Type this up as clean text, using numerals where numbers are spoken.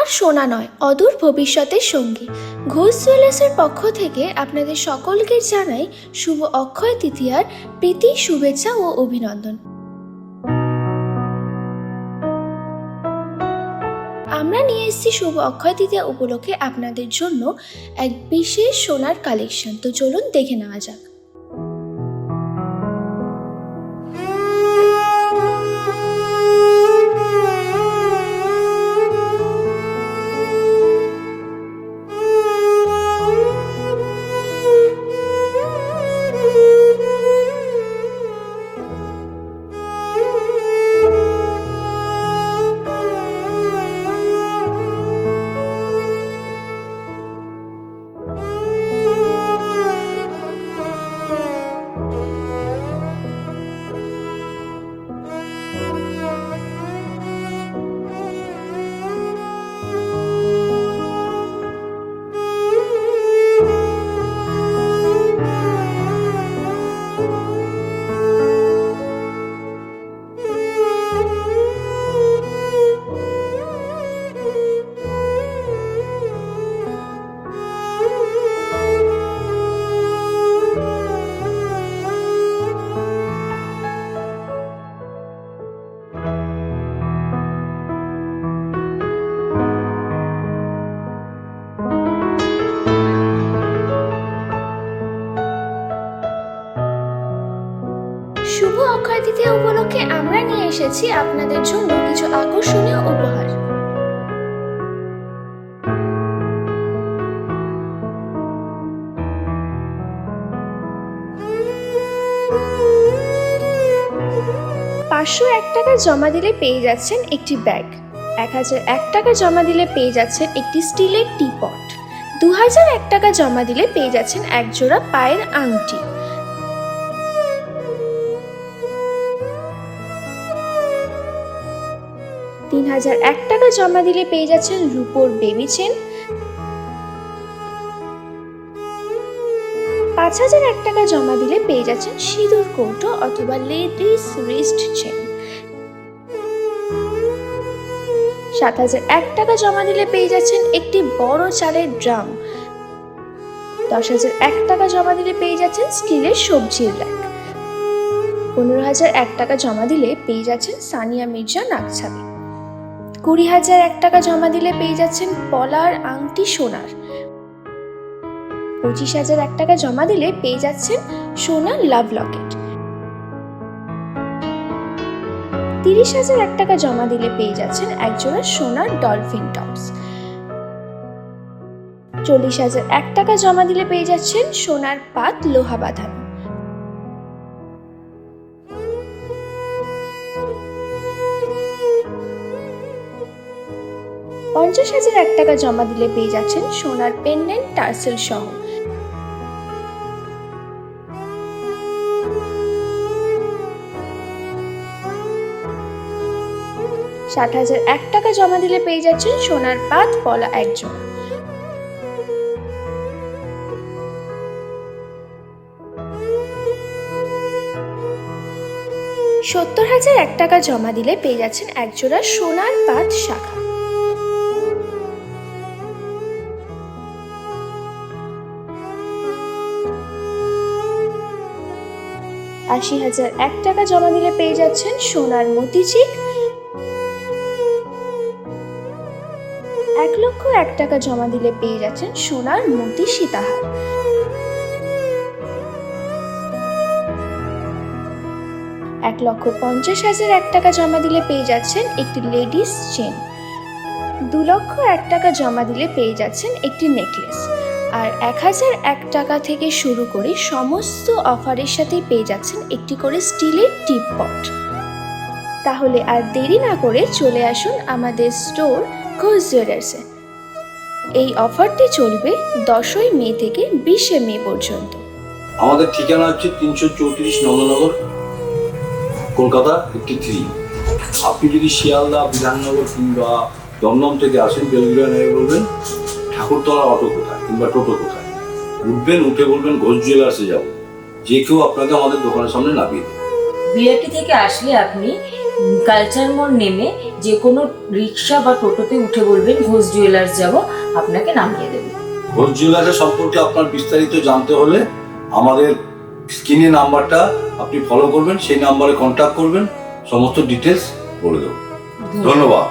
আর সোনা নয়, অদূর ভবিষ্যতের সঙ্গী। ঘোষ জুয়েলার্সের পক্ষ থেকে আপনাদের সকলকে জানাই শুভ অক্ষয় তৃতীয়ার প্রীতি, শুভেচ্ছা ও অভিনন্দন। আমরা নিয়ে এসেছি শুভ অক্ষয় তৃতীয়া উপলক্ষে আপনাদের জন্য এক বিশেষ সোনার কালেকশন। তো চলুন দেখে নেওয়া যাক। শুভ অক্ষয় তৃতীয়া উপলক্ষে আমরা নিয়ে এসেছি আপনাদের জন্য কিছু আকর্ষণীয় উপহার। ৳501 জমা দিলে পেয়ে যাচ্ছেন একটি ব্যাগ। 1001 টাকা জমা দিলে পেয়ে যাচ্ছেন একটি স্টিলের টিপট। 2001 টাকা জমা দিলে পেয়ে যাচ্ছেন এক জোড়া পায়ের আংটি। 3001 টাকা জমা দিলে পেয়ে যাচ্ছেন রূপোর বেবি চেন। 5001 টাকা জমা দিলে পেয়ে যাচ্ছেন সিঁদুর কৌটো অথবা লেডিস রিস্ট চেন। 7001 টাকা জমা দিলে পেয়ে যাচ্ছেন একটি বড় চালের ড্রাম। 10001 টাকা জমা দিলে পেয়ে যাচ্ছেন স্টিলের সবজির র্যাক। 15001 টাকা জমা দিলে পেয়ে যাচ্ছেন সানিয়া মির্জা নাকছাবি। 20001 টাকা জমা দিলে পেয়ে যাচ্ছেন পলার আংটি সোনার। 25001 টাকা জমা দিলে পেয়ে যাচ্ছেন সোনার লাভ লকেট। 30001 টাকা জমা দিলে পেয়ে যাচ্ছেন একজোড়া সোনার ডলফিন টপস। 40001 টাকা জমা দিলে পেয়ে যাচ্ছেন সোনার পাত লোহা বাঁধানো। 50001 টাকা জমা দিলে পেয়ে যাচ্ছেন সোনার পেন্ডেন্ট টার্সেল সহ। 60,001 টাকা জমা দিলে পেয়ে যাচ্ছেন সোনার পাত পলা একজন। 70,001 টাকা জমা দিলে পেয়ে যাচ্ছেন একজোড়া সোনার পাত শাখা। 80,001 টাকা জমা দিলে পেয়ে যাচ্ছেন সোনার মতিচিক। 1,01,000 টাকা জমা দিলে পেয়ে যাচ্ছেন সোনার মতি সীতাহার। 1,50,001 টাকা জমা দিলে পেয়ে যাচ্ছেন একটি লেডিস চেন। 2,01,000 টাকা জমা দিলে পেয়ে যাচ্ছেন একটি নেকলেস। আর 1,001 টাকা থেকে শুরু করে সমস্ত অফারের সাথে পেয়ে যাচ্ছেন একটি করে স্টিলের টিপ পট। তাহলে আর দেরি না করে চলে আসুন আমাদের স্টোর ঘোষ জুয়েলার্সে। এই অফারটি চলবে 10ই মে থেকে 20শে মে পর্যন্ত। আমাদের ঠিকানা হচ্ছে 334 নন্দনগর, কলকাতা 83। আপনি যদি শিয়ালদা, বিধাননগর কিংবা দমদম থেকে আসেন, বেলগুড়িয়া নেমে বলবেন ঠাকুরতলা অটো কোথায় কিংবা টোটো কোথায়, উঠবেন, উঠে বলবেন ঘোষ জুয়েলার্সে যাবো। যে কেউ আপনাকে আমাদের দোকানের সামনে নামিয়ে দেবে। বিআরটি থেকে আসলে আপনি কালচার মোড় নেমে যে কোনো রিক্সা বা টোটোতে উঠে বলবেন ঘোষ জুয়েলার্স যাব, আপনাকে নামিয়ে দেবে। ঘোষ জুয়েলার্সের সম্পর্কে আপনার বিস্তারিত জানতে হলে আমাদের স্ক্রিনে নাম্বারটা আপনি ফলো করবেন, সেই নাম্বারে কন্ট্যাক্ট করবেন, সমস্ত ডিটেলস বলে দেবো। ধন্যবাদ।